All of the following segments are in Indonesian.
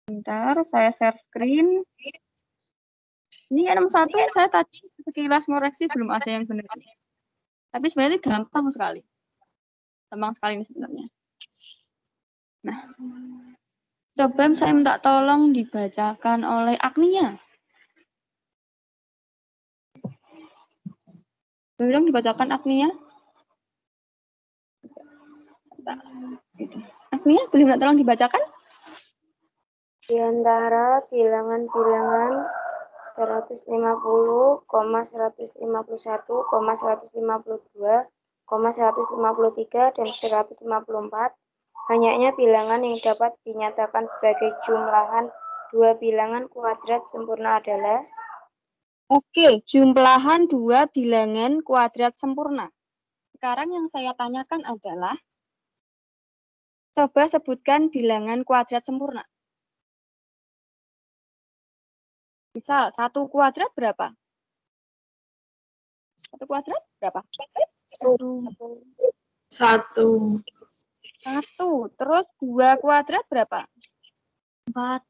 Bentar, saya share screen. Ini 61 saya tadi sekilas ngoreksi belum ada yang benar. Tapi sebenarnya gampang sekali. Gampang sekali ini sebenarnya. Nah, coba saya minta tolong dibacakan oleh Agnia. Belum dibacakan Agnia? Agnia, boleh minta tolong dibacakan? Di antara bilangan-bilangan 150, 151, 152, 153, dan 154, banyaknya bilangan yang dapat dinyatakan sebagai jumlahan dua bilangan kuadrat sempurna adalah. Oke, jumlahan dua bilangan kuadrat sempurna. Sekarang yang saya tanyakan adalah, coba sebutkan bilangan kuadrat sempurna. Misal, 1 kuadrat berapa? 1 kuadrat berapa? 1. 1. Terus 2 kuadrat berapa? 4.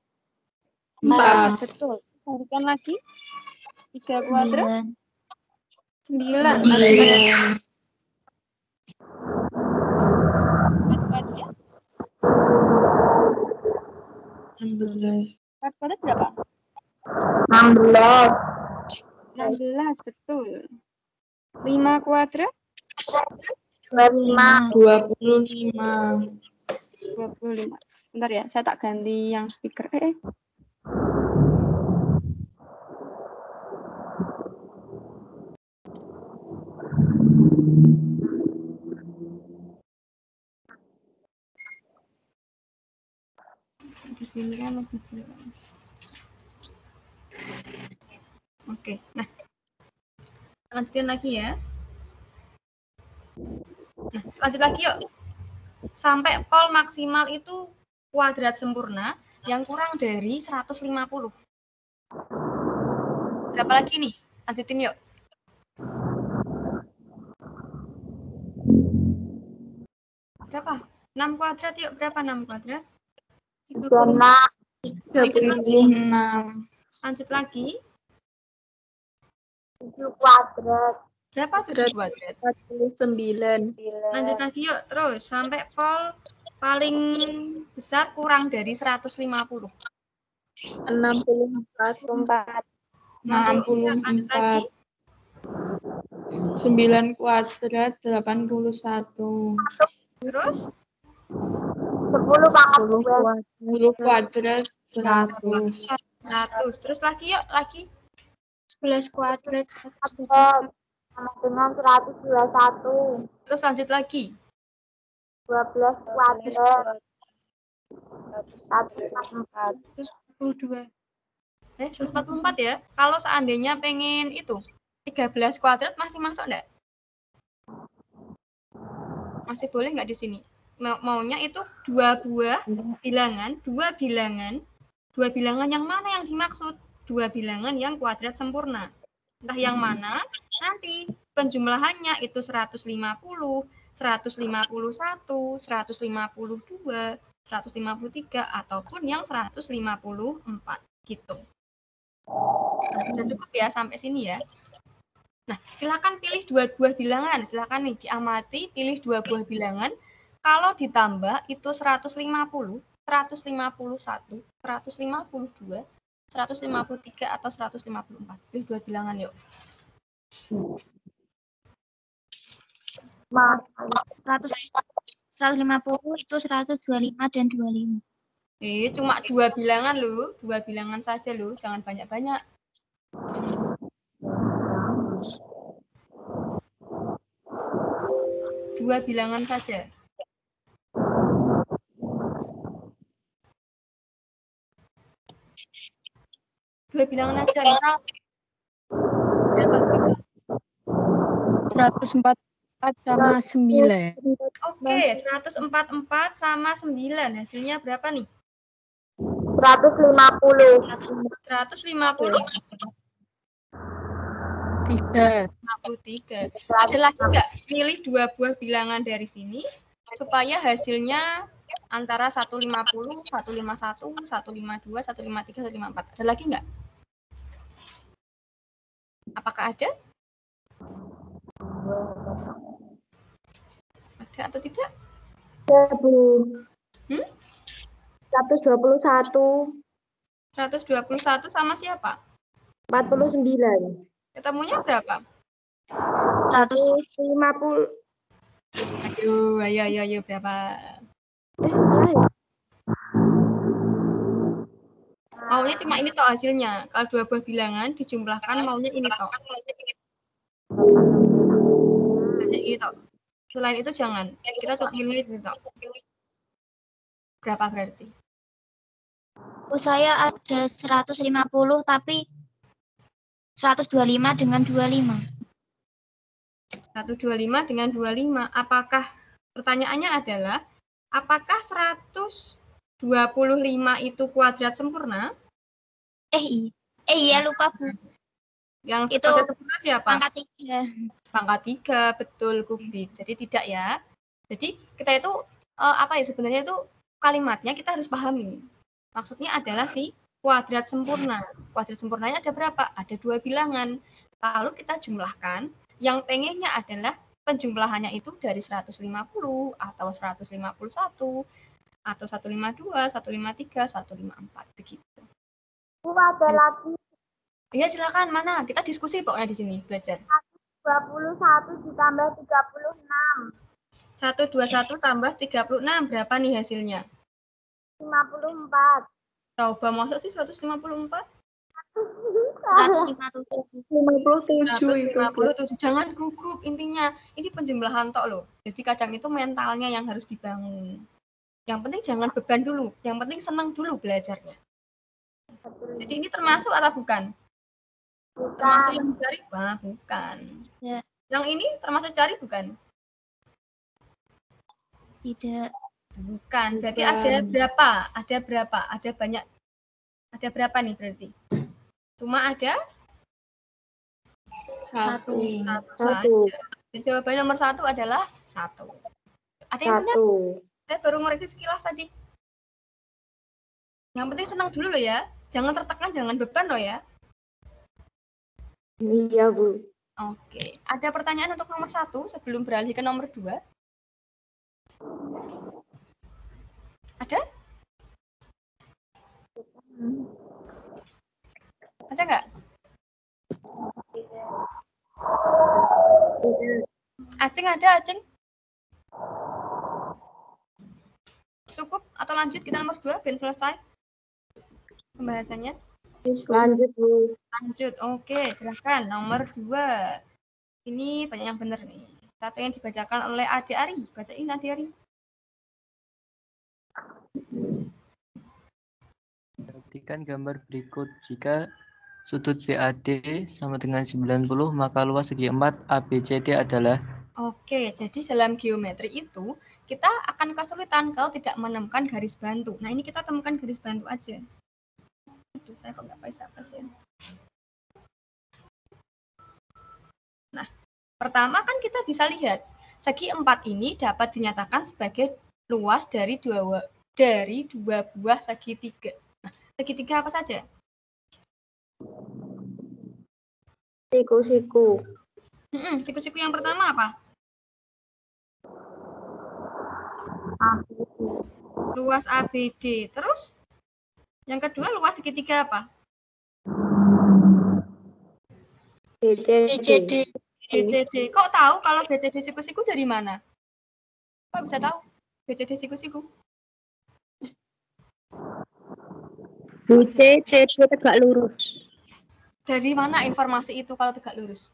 Betul. Berikan lagi. 3 kuadrat? 9. 9. 4 kuadrat? 16. 4 kuadrat berapa? 16. 16, betul. 5 kuadrat? 25. 25. Bentar ya, saya tak ganti yang speaker. Di sini kan lebih jelas. Oke, nah. Lanjutin lagi ya. Nah, lanjut lagi yuk. Sampai pol maksimal itu kuadrat sempurna yang kurang dari 150. Berapa lagi nih? Lanjutin yuk. Berapa? 6 kuadrat yuk. Berapa 6 kuadrat? 36. Lanjut lagi. 7 kuadrat. Berapa 7 kuadrat? 49. Lanjut lagi yuk. Terus sampai pol paling besar kurang dari 150. 64. 64. 9 kuadrat 81. Terus 10 kuadrat 100. 100. Terus lagi yuk, lagi. 11 kuadrat sama dengan 121. Terus lanjut lagi. 12 kuadrat 144. 144 ya. Kalau seandainya pengen itu 13 kuadrat masih masuk enggak? Masih boleh nggak di sini? Maunya itu dua bilangan yang mana yang dimaksud? Dua bilangan yang kuadrat sempurna. Entah yang mana, nanti penjumlahannya itu 150, 151, 152, 153, ataupun yang 154 gitu. Nah, udah cukup ya sampai sini ya. Nah, silakan pilih dua buah bilangan. Silakan nih diamati, pilih dua buah bilangan. Kalau ditambah itu 150, 151, 152, 153 atau 154. Pilih dua bilangan yuk. 150 itu 125 dan 25. Cuma dua bilangan loh, dua bilangan saja loh, jangan banyak-banyak. Dua bilangan saja. Dua bilangan aja, misal berapa? 144 sama 9. Oke, 144 sama 9. Hasilnya berapa nih? 150. 150. 53. Ada lagi nggak? Pilih dua buah bilangan dari sini supaya hasilnya antara 150, 151, 152, 153, 154. Ada lagi nggak? Apakah ada? Ada atau tidak? Ada, Bu. 121 121. sama siapa? 49. Ketemunya berapa? 150. Ayo, berapa? Maunya cuma ini toh hasilnya. Kalau dua buah bilangan dijumlahkan maunya ini toh. Hanya ini toh. Selain itu jangan. Kita coba pilih ini toh. Berapa berarti? Oh, saya ada 150 tapi 125 dengan 25. 125 dengan 25. Apakah pertanyaannya adalah apakah 125 itu kuadrat sempurna? Iya lupa, Bu. Yang Itu kuadrat sempurna siapa? Pangkat 3. Pangkat 3, betul kubik. Jadi tidak ya. Jadi kita itu sebenarnya itu kalimatnya kita harus pahami. Maksudnya adalah si kuadrat sempurna. Kuadrat sempurnanya ada berapa? Ada 2 bilangan. Lalu kita jumlahkan. Yang pengennya adalah penjumlahannya itu dari 150 atau 151 atau 152, 153, 154 begitu. Ada lagi Iya silakan, mana? Kita diskusi pokoknya di sini belajar. 21 ditambah 36. 121 tambah 36 berapa nih hasilnya? 54. Coba masuk sih 154? 157 itu. 157. Jangan gugup intinya. Ini penjumlahan tok loh. Jadi kadang itu mentalnya yang harus dibangun. Yang penting jangan beban dulu. Yang penting senang dulu belajarnya. Jadi ini termasuk atau bukan? Termasuk yang dicari? Wah, bukan. Ya. Yang ini termasuk cari bukan? Tidak. Bukan. Berarti ada berapa? Ada berapa? Ada banyak. Ada berapa nih berarti? Cuma ada Satu. saja. Jadi jawabannya nomor 1 adalah 1. Ada yang benar? Saya baru ngoreksi sekilas tadi. Yang penting senang dulu loh ya. Jangan tertekan, jangan beban loh ya. Iya, Bu. Oke. Ada pertanyaan untuk nomor 1 sebelum beralih ke nomor 2? Ada? Ada nggak? Acing ada, Acing? Cukup atau lanjut kita nomor 2 biar selesai pembahasannya? Lanjut, Bu. Lanjut. Oke, silahkan. Nomor 2. Ini banyak yang benar nih. Satu yang dibacakan oleh Ade Ari. Bacain Ade Ari. Perhatikan gambar berikut. Jika sudut BAD sama dengan 90, maka luas segi 4 ABCD adalah. Oke, jadi dalam geometri itu kita akan kesulitan kalau tidak menemukan garis bantu. Nah, ini kita temukan garis bantu aja. Aduh, saya kok nggak bisa sih. Nah, pertama kan kita bisa lihat segi 4 ini dapat dinyatakan sebagai luas dari dua buah segitiga. Nah, segitiga apa saja? Siku-siku. Siku-siku yang pertama apa? Luas ABD. Terus yang kedua luas segitiga apa? BCD. Kok tahu kalau BCD siku-siku dari mana? Kok bisa tahu BCD siku-siku? BCD tegak lurus. Dari mana informasi itu kalau tegak lurus?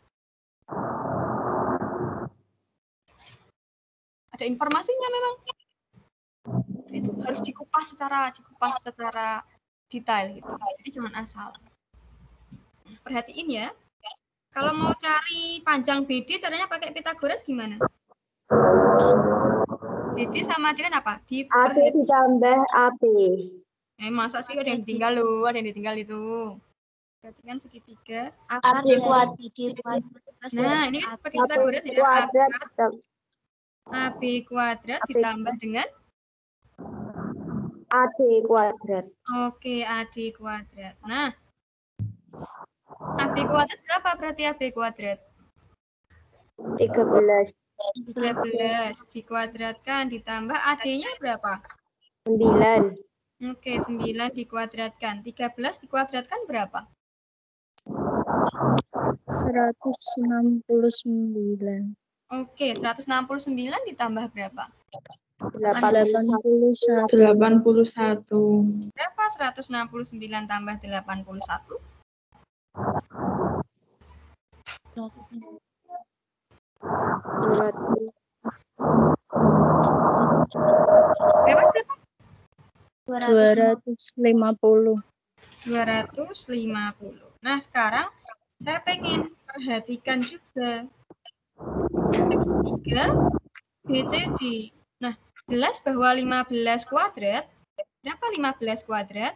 Ada informasinya memang. Itu harus dikupas secara detail gitu. Jadi jangan asal. Perhatiin ya. Kalau mau cari panjang BD caranya pakai Pitagoras gimana? BD sama dengan apa? AB ditambah AB. Masa sih ada yang ditinggal loh, ada yang ditinggal itu. Berarti kan segitiga. AB kuadrat. Nah, ini kan pakai Pitagoras ya. AB kuadrat ditambah dengan AD kuadrat. Oke, AB kuadrat. Nah, AB kuadrat berapa berarti AB kuadrat? 13. 13 dikuadratkan ditambah AD-nya berapa? 9. Oke, 9 dikuadratkan. 13 dikuadratkan berapa? 169. Oke, 169 ditambah berapa? 81. 81. Berapa 169 tambah 81? Berapa? 250. 250. Nah, sekarang saya pengen perhatikan juga segitiga BCD. Nah, jelas bahwa 15 kuadrat, berapa 15 kuadrat?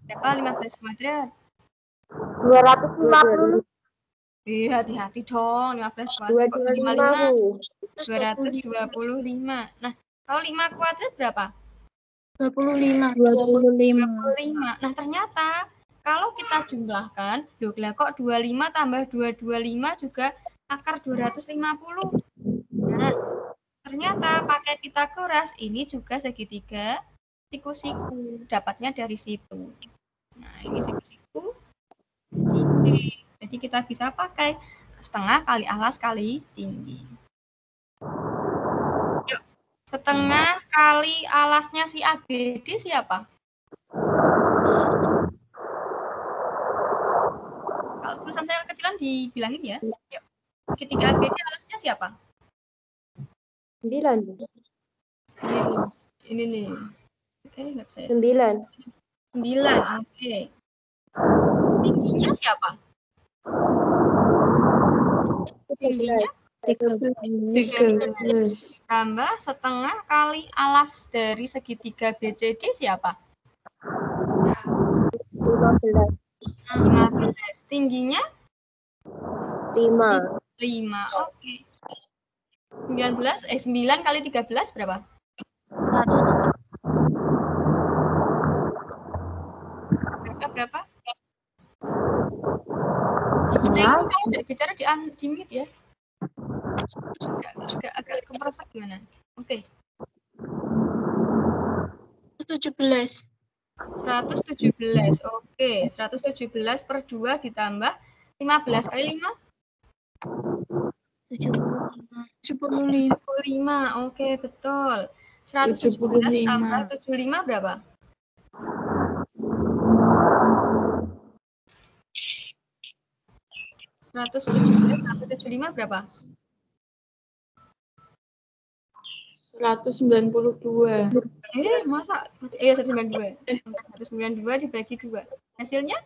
Berapa 15 kuadrat? 250. Hati-hati dong, 15 kuadrat kok 55? 225. 225. Nah, kalau 5 kuadrat berapa? 25. 25. Nah, ternyata kalau kita jumlahkan, loh lah kok 25 tambah 225 juga akar 250. Nah, ternyata pakai Pitagoras ini juga segitiga siku-siku. Dapatnya dari situ. Nah, ini siku-siku. Jadi kita bisa pakai setengah kali alas kali tinggi. Yuk, setengah kali alasnya si ABD siapa? Kalau tulisan saya kecilan dibilangin ya. Yuk, segitiga ABD alasnya siapa? 9. Ini nih. Nggak bisa ya. 9. 9, oke. Tingginya siapa? Tingginya 13. tambah setengah kali alas dari segitiga BCD siapa? 15. 15. Tingginya 5. 5. Oke. 9 kali 13 berapa? Berapa? Kamu udah bicara di mute ya? Agak kemeresak gimana? Oke. 117. 117. Oke, 117 per 2 ditambah 15 kali 5? 75. Oke, betul. 117 tambah 75 berapa? 117 tambah 75 berapa? 192. Masa? 192. 192 dibagi 2. Hasilnya?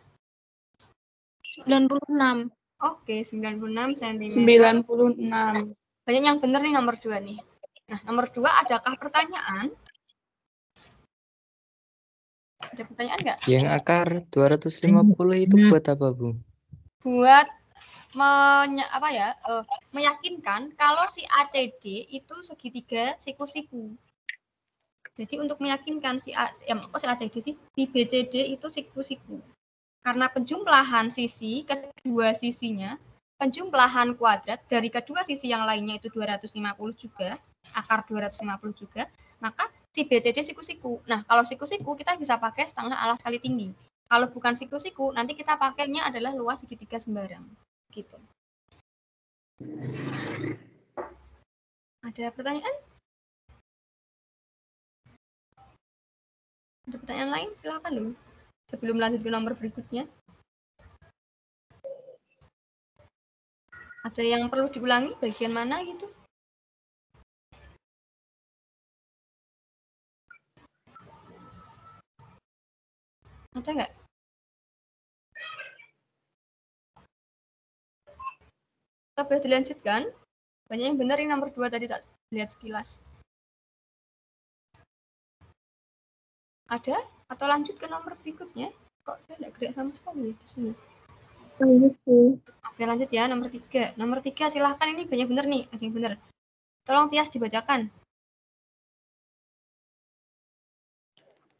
96. Oke, 96 cm. 96. Banyak yang benar nih nomor 2 nih. Nah, nomor 2 adakah pertanyaan? Ada pertanyaan nggak? Yang akar 250 itu buat apa, Bu? Buat meyakinkan kalau si ACD itu segitiga siku-siku. Jadi untuk meyakinkan si ACD sih, si BCD itu siku-siku. Karena penjumlahan sisi kedua sisinya, penjumlahan kuadrat dari kedua sisi yang lainnya itu 250 juga, akar 250 juga, maka si BCD siku-siku. Nah, kalau siku-siku kita bisa pakai setengah alas kali tinggi. Kalau bukan siku-siku, nanti kita pakainya adalah luas segitiga sembarang. Gitu. Ada pertanyaan? Ada pertanyaan lain? Silakan loh. Sebelum lanjut ke nomor berikutnya. Ada yang perlu diulangi bagian mana gitu? Ada nggak? Kita boleh dilanjutkan? Banyak yang benar ini nomor 2 tadi tak lihat sekilas. Ada? Atau lanjut ke nomor berikutnya? Kok saya nggak gerak sama sekali di sini? Oke, lanjut ya, nomor 3. Nomor 3 silahkan, ini banyak benar nih, ada yang benar. Tolong Tias dibacakan.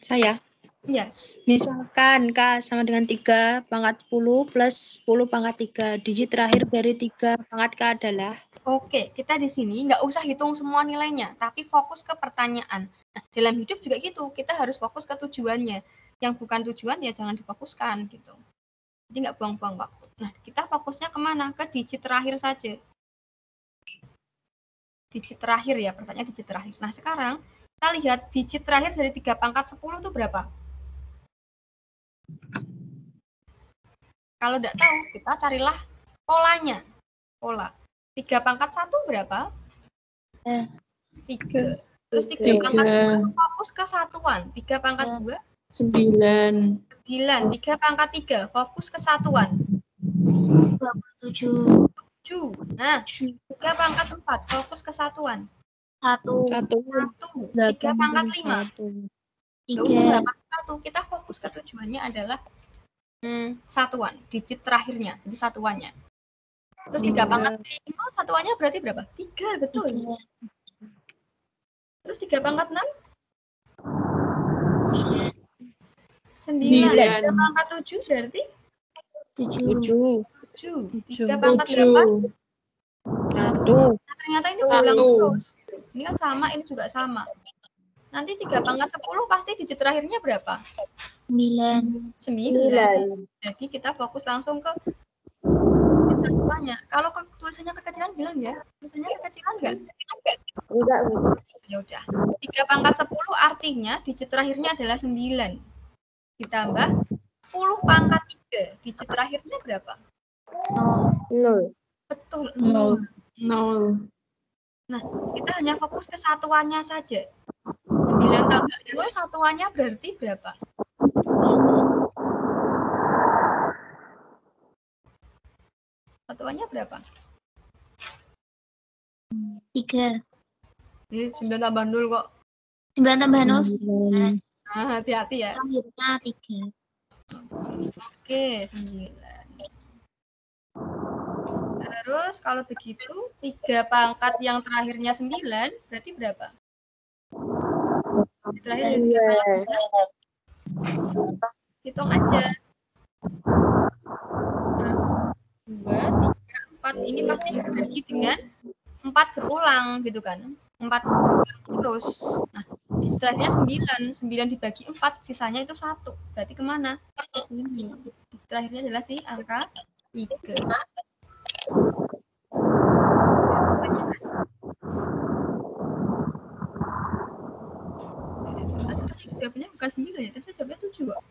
Saya. Ya, Misalkan K sama dengan 3 pangkat 10 plus 10 pangkat 3. Digit terakhir dari 3 pangkat K adalah? oke. Kita di sini nggak usah hitung semua nilainya, tapi fokus ke pertanyaan. Nah, dalam hidup juga gitu, kita harus fokus ke tujuannya. Yang bukan tujuan ya jangan difokuskan gitu. Jadi nggak buang-buang waktu. Nah, kita fokusnya kemana? Ke digit terakhir saja. Digit terakhir ya, pertanyaan digit terakhir. Nah, sekarang kita lihat digit terakhir dari 3 pangkat 10 itu berapa? Kalau nggak tahu, kita carilah polanya. Pola. 3 pangkat 1 berapa? 3. Terus 3 pangkat 2 fokus ke satuan. 3 pangkat 2? 9. 9. 3 pangkat 3 fokus ke satuan. 7. 7. Nah, 3 pangkat 4 fokus ke satuan. 1. 1. 3 pangkat 5. 1. Nggak usah 8 1. Kita fokus ke tujuannya adalah satuan, digit terakhirnya, jadi satuannya. Terus 3 pangkat 5, satuannya berarti berapa? 3, betul. Terus 3 pangkat 6? 9. 3 pangkat 7 berarti? 7. 7. 3 pangkat berapa? 1. Nah, ternyata ini berulang terus. Ini kan sama, ini juga sama. Nanti 3 pangkat 10 pasti digit terakhirnya berapa? 9. 9. Jadi kita fokus langsung ke satuannya. Kalau tulisannya kekecilan bilang ya, tulisannya kekecilan nggak? Enggak, Bu. Ya udah. 3 pangkat 10 artinya digit terakhirnya adalah 9. Ditambah 10 pangkat 3. Digit terakhirnya berapa? 0. Betul, 0. 0. Nah, kita hanya fokus ke satuannya saja. 9 tambah 2 satuannya berarti berapa? Satuannya berapa? 3. 9 tambah 0 kok. 9 tambah 0 9. Nah, hati-hati ya. Terakhirnya 3. Oke, 9. Terus kalau begitu 3 pangkat yang terakhirnya 9 berarti berapa? Terakhir dari 3 pangkat 9. Hitung aja. 2, 3, 4. Ini pasti dibagi dengan 4 berulang gitu kan. 4 berulang terus. Nah, di terakhirnya 9. 9 dibagi 4, sisanya itu 1. Berarti kemana? Ke sini. Di terakhirnya adalah si angka 3. Jawabannya bukan 9 ya, tapi jawabnya 7 kok.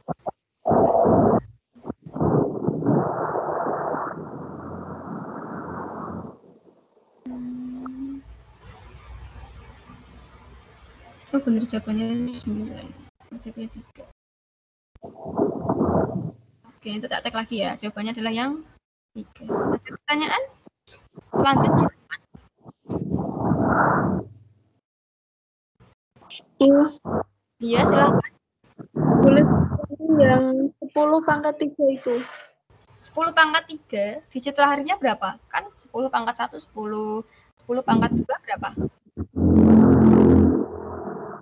Oh benar jawabannya 9. Jawabannya 3. Oke, itu tak cek lagi ya. Jawabannya adalah yang 3. Ada pertanyaan? Lanjut nomor 4. Iya, silahkan. Boleh yang 10 pangkat 3 itu. 10 pangkat 3, digit terakhirnya berapa? Kan 10 pangkat 1, 10. 10 pangkat 2 berapa?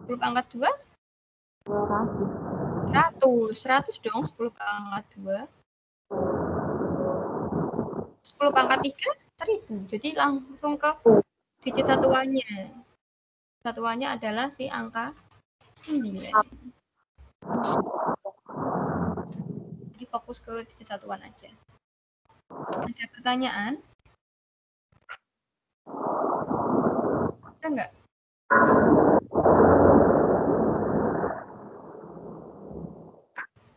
10 pangkat 2? 100. 100 dong 10 pangkat 2. 10 pangkat 3, 1000. Jadi langsung ke digit satuannya. Satuannya adalah si angka 9. Jadi fokus ke digit satuan aja. Ada pertanyaan? Ada nggak?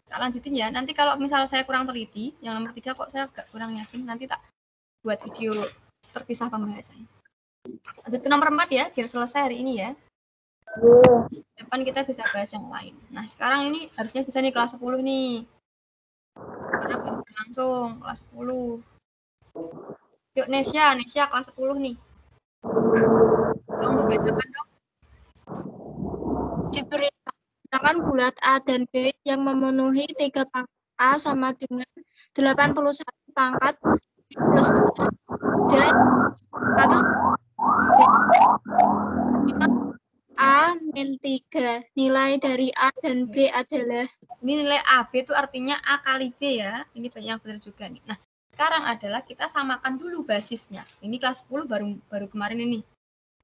Tak lanjutin ya. Nanti kalau misal saya kurang teliti, yang nomor 3 kok saya agak kurang yakin, nanti tak buat video terpisah pembahasan. Lanjut ke nomor 4 ya, biar selesai hari ini ya. Depan kita bisa bahas yang lain. Nah, sekarang ini harusnya bisa nih kelas 10 nih. Karena belum berlangsung kelas 10. Yuk Nesya kelas 10 nih. Tolong dibacakan dong. Diberitakan bulat A dan B yang memenuhi 3 pangkat A sama dengan 81 pangkat B plus 2 dan 100 A, B min 3. Nilai dari A dan B adalah Ini nilai AB itu artinya A kali B ya. Ini banyak yang benar juga nih. Nah, sekarang adalah kita samakan dulu basisnya. Ini kelas 10 baru kemarin ini.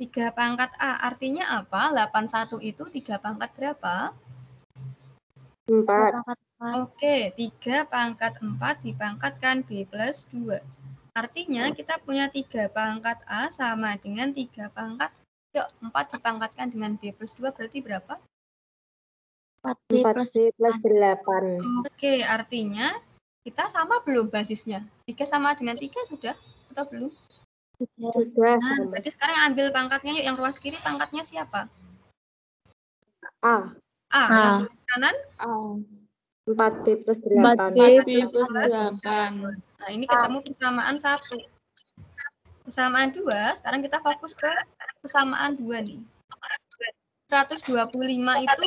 3 pangkat A artinya apa? 81 itu 3 pangkat berapa? 4. Oke, 3 pangkat 4 dipangkatkan B plus 2. Artinya kita punya 3 pangkat A sama dengan 3 pangkat. Yuk, 4 dipangkatkan dengan B plus 2 berarti berapa? 4B 4B plus 8. Oke, artinya kita sama belum basisnya? 3 sama dengan 3 sudah atau belum? Sudah Nah, sama. berarti sekarang ambil pangkatnya yuk. Yang ruas kiri pangkatnya siapa? A. A. Yang ruas kanan? 4B plus 8. 4B plus 8. Nah, ini ketemu persamaan 1. Persamaan 2, sekarang kita fokus ke persamaan 2 nih. 125 itu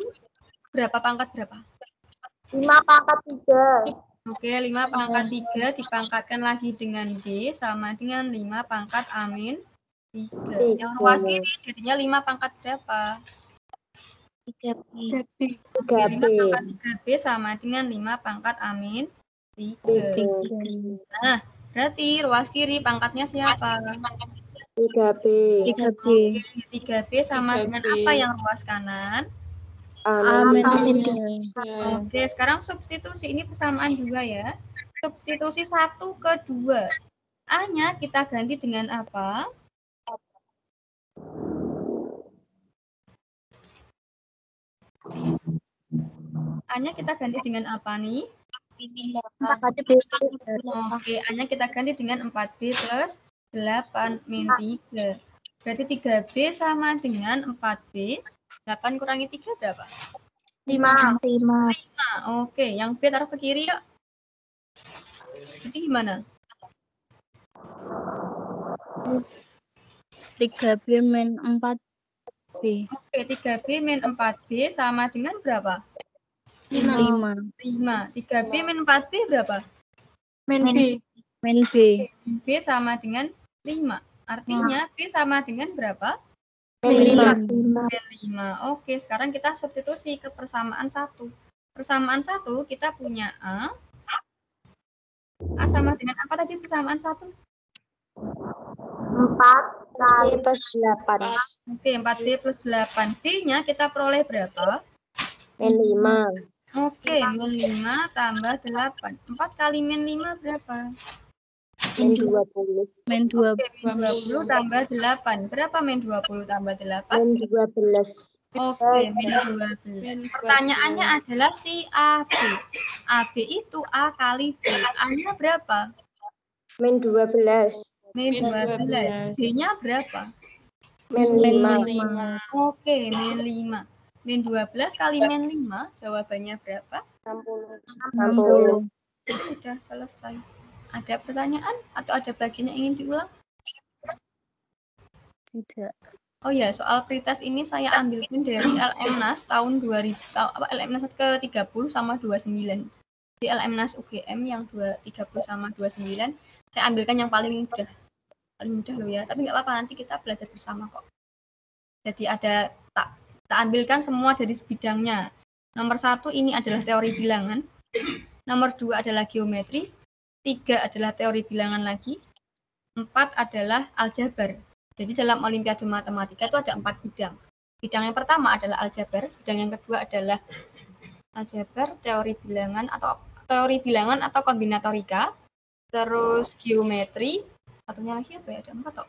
berapa pangkat berapa? 5 pangkat 3. Oke, 5 pangkat 3 dipangkatkan lagi dengan B sama dengan 5 pangkat A min 3. Yang ruas kiri jadinya 5 pangkat berapa? 3B. 3B. 5 pangkat 3B sama dengan 5 pangkat A min 3. Nah, berarti ruas kiri pangkatnya siapa? 3B. 3B. 3B sama dengan apa yang ruas kanan? Amin. Oke, sekarang substitusi. Ini persamaan 2 ya. Substitusi 1 ke 2. A-nya kita ganti dengan apa? A-nya kita ganti dengan apa nih? Oke, A-nya kita ganti dengan 4B plus 8 min 3. Berarti 3B sama dengan 4B. 8 kurangi 3 berapa? 5. Nah, oke, yang B taruh ke kiri yuk. Jadi gimana? 3B min 4B. Oke, 3B min 4B sama dengan berapa? 5. 5. 3B min 4B berapa? Min B. Min B. B sama dengan 5. Artinya B sama dengan berapa? Min 5. 5. Oke, sekarang kita substitusi ke persamaan 1. Persamaan 1 kita punya A. A sama dengan apa tadi persamaan 1? 4 kali plus 8. Oke, 4B plus 8. B-nya kita peroleh berapa? Min 5. Oke, min 5 tambah 8. 4 kali min 5 berapa? Min 20. Min 2. Oke, min 20 tambah 8. Berapa min 20 tambah 8? Min 12. Oke, min 12. Pertanyaannya adalah si AB. AB itu A kali B. A-nya berapa? Min 12. Min 12. B-nya berapa? Min 5. Oke, min 5. Min 12 kali min 5, jawabannya berapa? 60. Sudah selesai. Ada pertanyaan atau ada bagian yang ingin diulang? Tidak. Oh ya, soal pretest ini saya ambilkan dari LMNAS tahun 2000, LMNAS ke-30 sama 29. Di LMNAS UGM yang 30 sama 29, saya ambilkan yang paling mudah. Paling mudah loh ya, tapi nggak apa-apa, nanti kita belajar bersama kok. Jadi ada, tak ambilkan semua dari bidangnya. Nomor 1 ini adalah teori bilangan. Nomor 2 adalah geometri. 3 adalah teori bilangan lagi. 4 adalah aljabar. Jadi dalam Olimpiade Matematika itu ada 4 bidang. Bidang yang pertama adalah aljabar. Bidang yang kedua adalah aljabar, teori bilangan atau kombinatorika. Terus geometri. Satunya lagi apa ya? Ada 4 toh.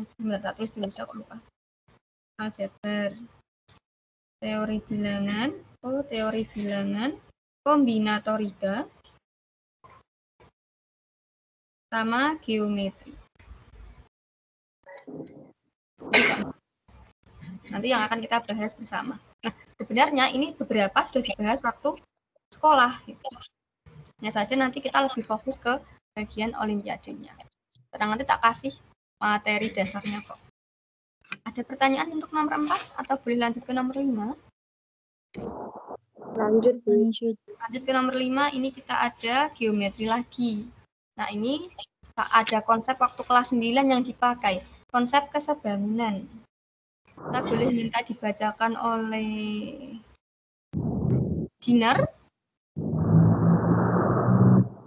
Sebentar, tak tulis dulu, saya kok lupa. Aljabar, teori bilangan, kombinatorika, sama geometri. Nanti yang akan kita bahas bersama. Nah, sebenarnya ini beberapa sudah dibahas waktu sekolah. Gitu. Hanya saja nanti kita lebih fokus ke bagian olimpiadenya. Terang nanti tak kasih materi dasarnya kok. Ada pertanyaan untuk nomor 4 atau boleh lanjut ke nomor 5? Lanjut. Lanjut ke nomor 5, ini kita ada geometri lagi. Nah, ini ada konsep waktu kelas 9 yang dipakai. Konsep kesebangunan. Kita boleh minta dibacakan oleh Dinar.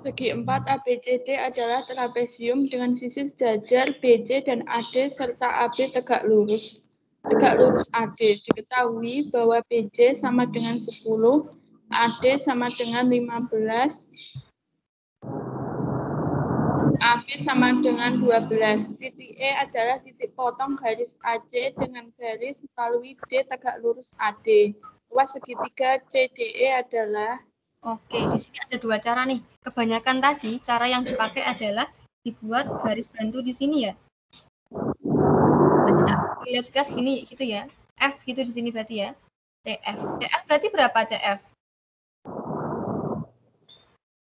Segi 4 ABCD adalah trapesium dengan sisi sejajar BC dan AD serta AB tegak lurus. Tegak lurus AD. Diketahui bahwa BC sama dengan 10, AD sama dengan 15, AB sama dengan 12. Titik E adalah titik potong garis AC dengan garis melalui D tegak lurus AD. Luas segitiga CDE adalah Oke, di sini ada dua cara nih. Kebanyakan tadi cara yang dipakai adalah dibuat garis bantu di sini ya. Lihat sekilas gini gitu ya. F gitu di sini berarti ya. CF. CF berarti berapa CF?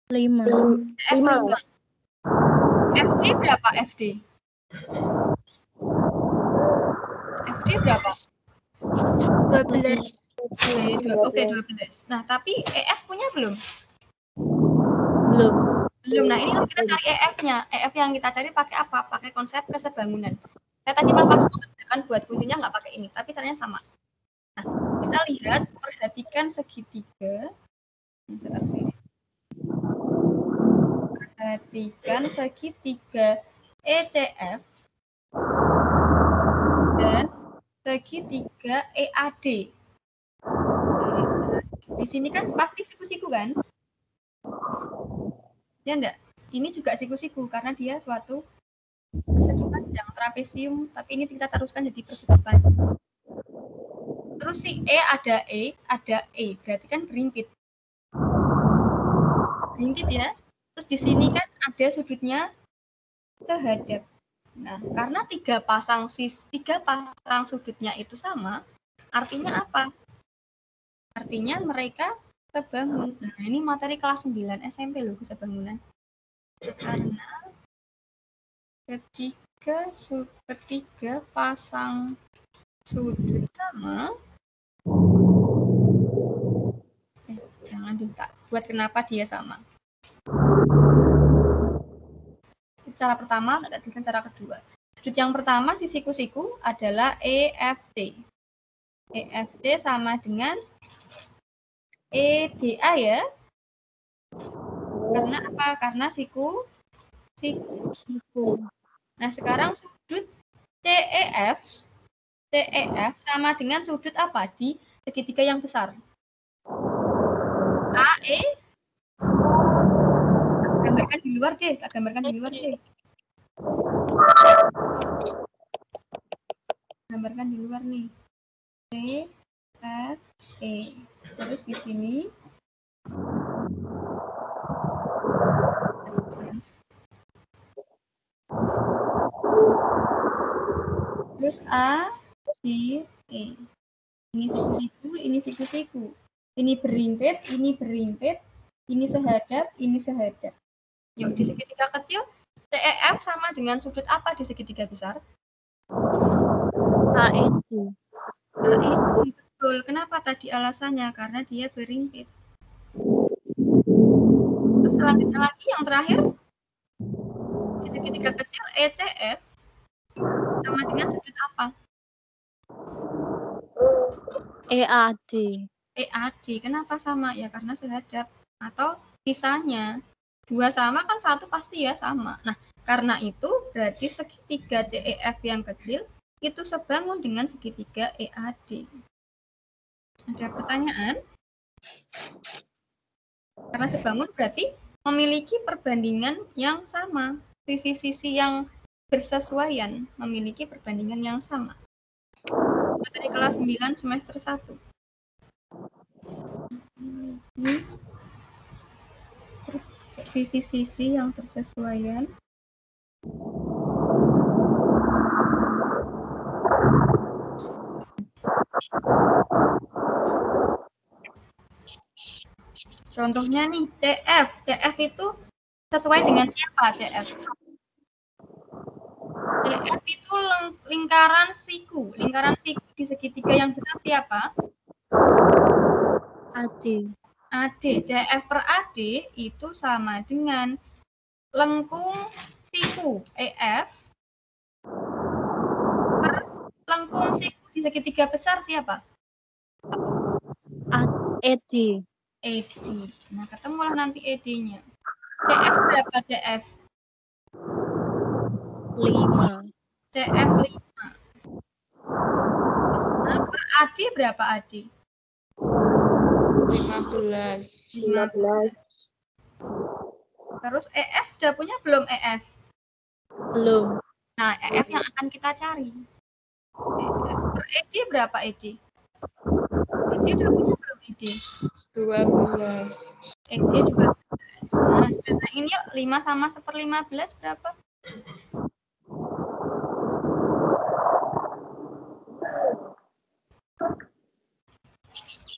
5. CF 5. FD berapa FD? FD berapa? 12. Oke, 12. Nah, tapi EF punya belum? Belum. Belum. Nah, ini kita cari EF-nya. EF yang kita cari pakai apa? Pakai konsep kesebangunan. Saya tadi pas mengerjakan buat kuncinya nggak pakai ini, tapi caranya sama. Nah, kita lihat, perhatikan segitiga. Saya taruh sini. Perhatikan segitiga ECF dan segitiga EAD. Di sini kan pasti siku-siku kan? Ya enggak? Ini juga siku-siku karena dia suatu persegi panjang trapesium, tapi ini kita teruskan jadi persegi panjang. Terus si ada E, berarti kan berimpit. Berimpit ya. Terus di sini kan ada sudutnya sehadap. Nah, karena tiga pasang sudutnya itu sama, artinya apa? Artinya mereka sebangun. Nah, ini materi kelas 9 SMP loh, kesebangunan. Karena ketiga pasang sudut sama, jangan buat kenapa dia sama. Cara pertama, kita tuliskan cara kedua. Sudut yang pertama, si siku-siku adalah EFT. EFT sama dengan EDA ya. Karena apa? Karena siku. Nah, sekarang sudut CEF sama dengan sudut apa di segitiga yang besar? AE. Gambarkan di luar deh, gambarkan di luar deh. Gambarkan di luar nih. C, F, E. Terus di sini terus A, B, E. Ini siku-siku, ini siku-siku. Ini berimpit, ini sehadap, ini sehadap. Yuk, di segitiga kecil, CEF sama dengan sudut apa di segitiga besar? AED. AED, betul. Kenapa tadi alasannya? Karena dia berimpit. Terus selanjutnya lagi yang terakhir, di segitiga kecil ECF sama dengan sudut apa? EAD. EAD. Kenapa sama? Ya karena sehadap. Atau sisanya. 2 sama kan 1 pasti ya sama. Nah, karena itu berarti segitiga CEF yang kecil itu sebangun dengan segitiga EAD. Ada pertanyaan? Karena sebangun berarti memiliki perbandingan yang sama. Sisi-sisi yang bersesuaian memiliki perbandingan yang sama. Materi kelas 9 semester 1. Sisi-sisi yang bersesuaian contohnya nih CF itu sesuai dengan siapa CF? CF itu lingkaran siku di segitiga yang besar siapa? AD. AD. CF per AD itu sama dengan lengkung siku EF per lengkung siku di segitiga besar siapa? ED. ED. Nah, ketemulah nanti ED-nya. CF berapa CF? 5. CF 5. Nah, per AD berapa AD? 15. 15. Terus EF udah punya belum EF? Belum. Nah, EF yang akan kita cari. EF. Per ED berapa ED? ED udah punya belum ED? 12. ED 12. Nah, sekarang ini yuk 5 sama 1/15 berapa?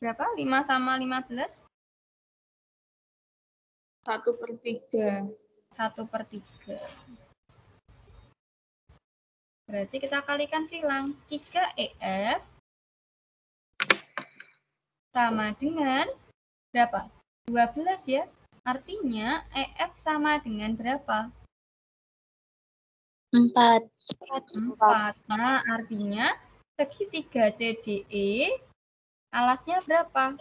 Berapa? 5 sama 15? 1/3. 1/3. Berarti kita kalikan silang. 3 EF sama dengan berapa? 12 ya. Artinya EF sama dengan berapa? 4. 4. Nah, artinya segitiga CDE alasnya berapa?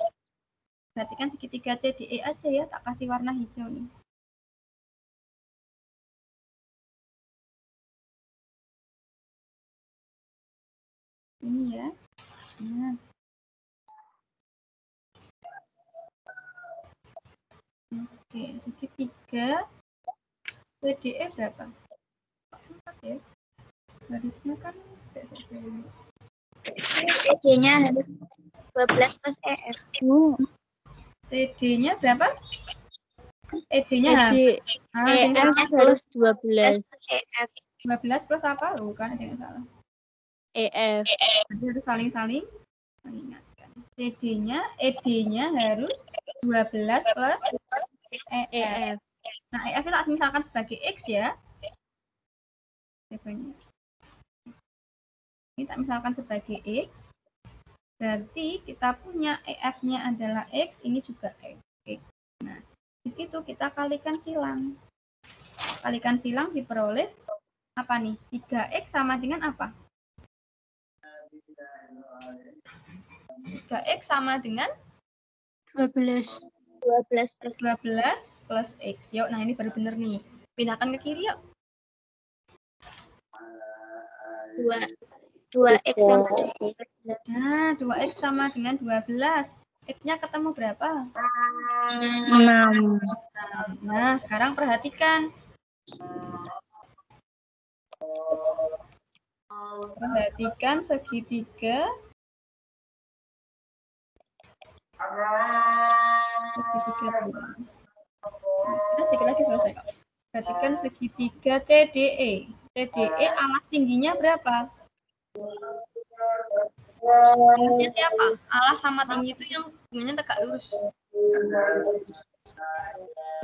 Berarti kan segitiga CDE aja ya, tak kasih warna hijau nih. Ini ya. Nah. Oke, segitiga CDE berapa? 4 ya. Harusnya kan CD-nya harus 12 plus EF. CD-nya berapa? ED-nya ED. EF harus 12. EF. 12 plus apa? Bukan, ada yang salah. EF. Jadi harus saling mengingatkan. CD-nya, ED-nya harus 12 plus EF. Nah, EF itu misalkan sebagai X ya. Ini tak misalkan sebagai X. Berarti kita punya EF-nya adalah X, ini juga X. Nah, di situ kita kalikan silang. Kalikan silang diperoleh apa nih? 3X sama dengan apa? 3X sama dengan 12. 12 plus 12 plus X. Yuk, nah ini baru bener nih. Pindahkan ke kiri yuk. 2X sama dengan 12. Nah, 2X sama dengan 12. X-nya ketemu berapa? 6. Nah, sekarang perhatikan. Perhatikan segitiga. Nah, sedikit lagi selesai kok. Perhatikan segitiga CDE. CDE alas tingginya berapa? Alasnya siapa? Alas sama tinggi itu yang hubungannya tegak lurus.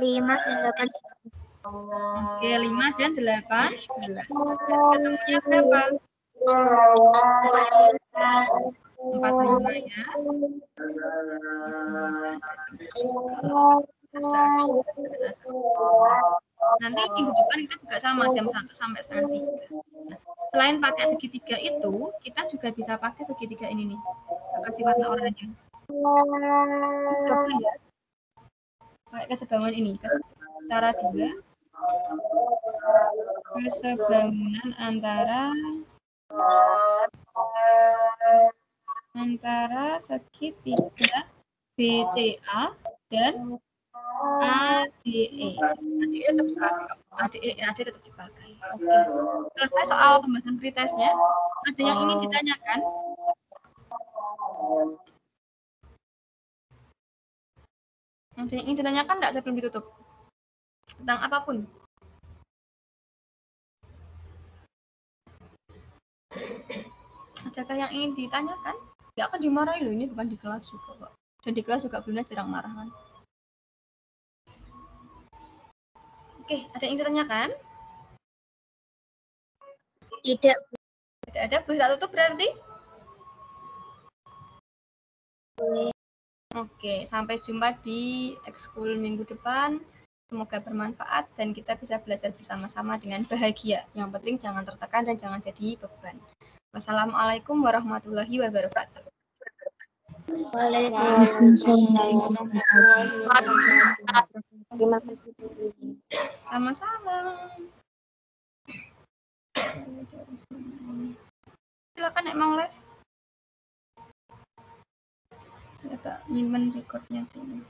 5 dan 8. Oke, 5 dan 8. Ketemunya berapa? 45 ya. Nanti minggu depan kita juga sama, jam 1 sampai setengah 3. Selain pakai segitiga itu, kita juga bisa pakai segitiga ini nih. Kita kasih warna oranye. Coba ya. Pakai kesebangunan ini. Cara 2. Kesebangunan antara segitiga BCA dan ADE. ADE tetap dipakai. Oke. Selesai soal pembahasan pretestnya. Ada yang ingin ditanyakan? Ada yang ingin ditanyakan enggak sebelum ditutup? Tentang apapun. Adakah yang ingin ditanyakan? Tidak akan dimarahi loh, ini bukan di kelas juga, Pak. Dan di kelas juga Bunda jarang marah kan. Oke, ada yang ingin ditanyakan? Tidak. Tidak ada, boleh tak tutup berarti? Oke, sampai jumpa di ekskul minggu depan. Semoga bermanfaat dan kita bisa belajar bersama-sama dengan bahagia. Yang penting jangan tertekan dan jangan jadi beban. Wassalamualaikum warahmatullahi wabarakatuh. Waalaikumsalam warahmatullahi wabarakatuh. Terima kasih. Sama-sama. Silakan Nek Mauleh. Ya, tak nyimpen recordnya dulu.